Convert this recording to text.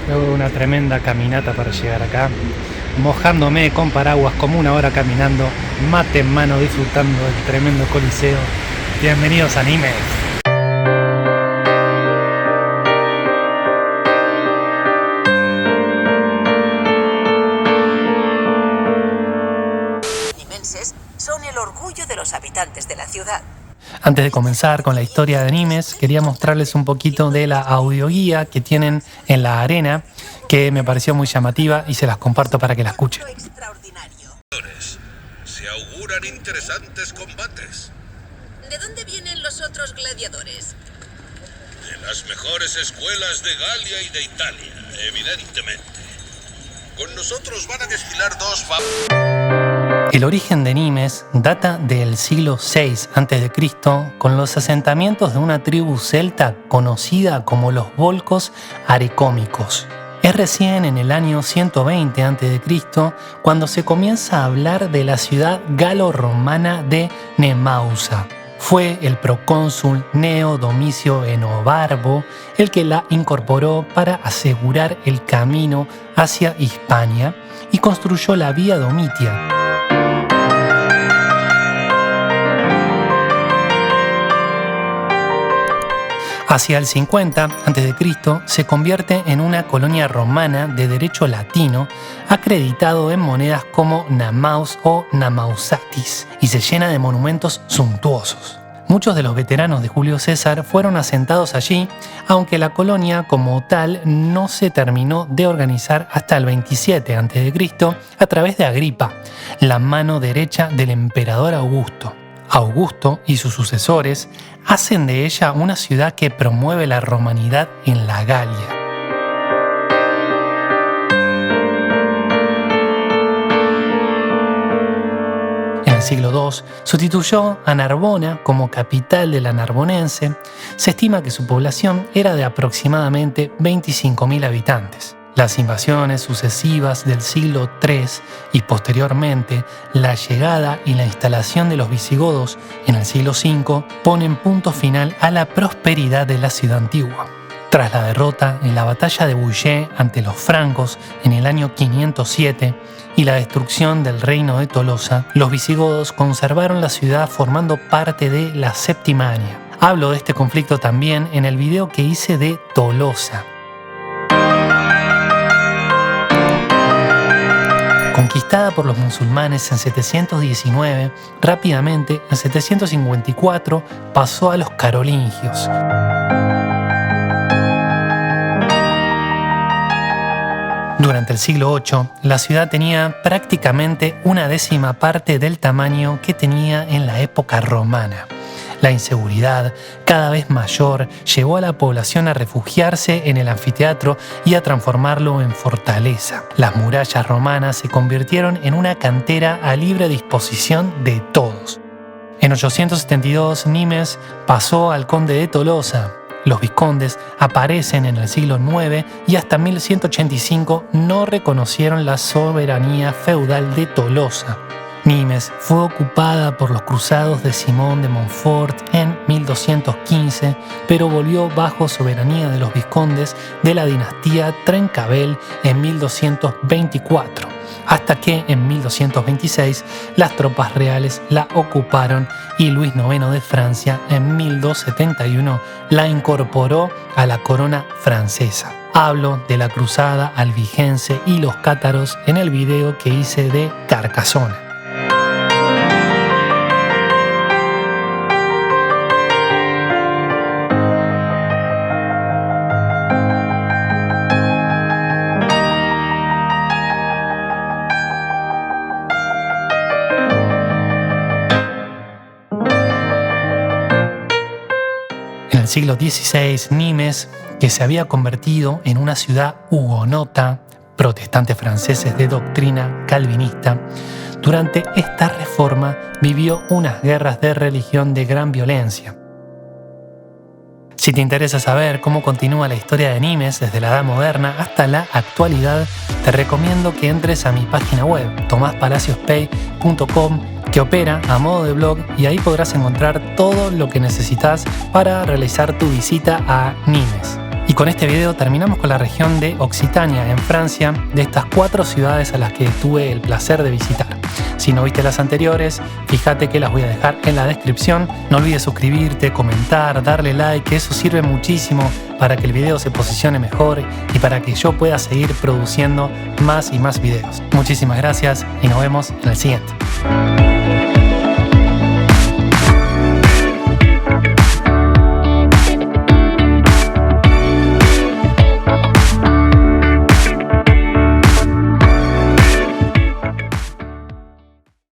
Luego de una tremenda caminata para llegar acá, mojándome con paraguas como una hora caminando, mate en mano disfrutando del tremendo coliseo. Bienvenidos a Nimes. Nimenses son el orgullo de los habitantes de la ciudad. Antes de comenzar con la historia de Nimes, quería mostrarles un poquito de la audioguía que tienen en la arena, que me pareció muy llamativa y se las comparto para que la escuchen. Se auguran interesantes combates. ¿De dónde vienen los otros gladiadores? De las mejores escuelas de Galia y de Italia, evidentemente. Con nosotros van a desfilar dos El origen de Nimes data del siglo VI a.C., con los asentamientos de una tribu celta conocida como los volcos arecómicos. Es recién en el año 120 a.C. cuando se comienza a hablar de la ciudad galo-romana de Nemausa. Fue el procónsul Gneo Domicio Enobarbo el que la incorporó para asegurar el camino hacia Hispania y construyó la Vía Domitia. Hacia el 50 a.C. se convierte en una colonia romana de derecho latino acreditado en monedas como Namaus o Namausatis y se llena de monumentos suntuosos. Muchos de los veteranos de Julio César fueron asentados allí, aunque la colonia como tal no se terminó de organizar hasta el 27 a.C. a través de Agripa, la mano derecha del emperador Augusto. Augusto y sus sucesores hacen de ella una ciudad que promueve la romanidad en la Galia. En el siglo II sustituyó a Narbona como capital de la Narbonense. Se estima que su población era de aproximadamente 25.000 habitantes. Las invasiones sucesivas del siglo III y posteriormente la llegada y la instalación de los visigodos en el siglo V ponen punto final a la prosperidad de la ciudad antigua. Tras la derrota en la batalla de Bouillé ante los francos en el año 507 y la destrucción del reino de Tolosa, los visigodos conservaron la ciudad formando parte de la Septimania. Hablo de este conflicto también en el video que hice de Tolosa. Conquistada por los musulmanes en 719, rápidamente en 754 pasó a los carolingios. Durante el siglo VIII, la ciudad tenía prácticamente una décima parte del tamaño que tenía en la época romana. La inseguridad, cada vez mayor, llevó a la población a refugiarse en el anfiteatro y a transformarlo en fortaleza. Las murallas romanas se convirtieron en una cantera a libre disposición de todos. En 872, Nimes pasó al conde de Tolosa. Los vizcondes aparecen en el siglo IX y hasta 1185 no reconocieron la soberanía feudal de Tolosa. Nimes fue ocupada por los cruzados de Simón de Montfort en 1215, pero volvió bajo soberanía de los vizcondes de la dinastía Trencabel en 1224, hasta que en 1226 las tropas reales la ocuparon y Luis IX de Francia en 1271 la incorporó a la corona francesa. Hablo de la cruzada albigense y los cátaros en el video que hice de Carcasona. En el siglo XVI, Nimes, que se había convertido en una ciudad hugonota, protestantes franceses de doctrina calvinista, durante esta reforma vivió unas guerras de religión de gran violencia. Si te interesa saber cómo continúa la historia de Nimes desde la Edad Moderna hasta la actualidad, te recomiendo que entres a mi página web, tomaspalacios.com, que opera a modo de blog, y ahí podrás encontrar todo lo que necesitas para realizar tu visita a Nimes. Y con este video terminamos con la región de Occitania, en Francia, de estas 4 ciudades a las que tuve el placer de visitar. Si no viste las anteriores, fíjate que las voy a dejar en la descripción. No olvides suscribirte, comentar, darle like, que eso sirve muchísimo para que el video se posicione mejor y para que yo pueda seguir produciendo más y más videos. Muchísimas gracias y nos vemos en el siguiente.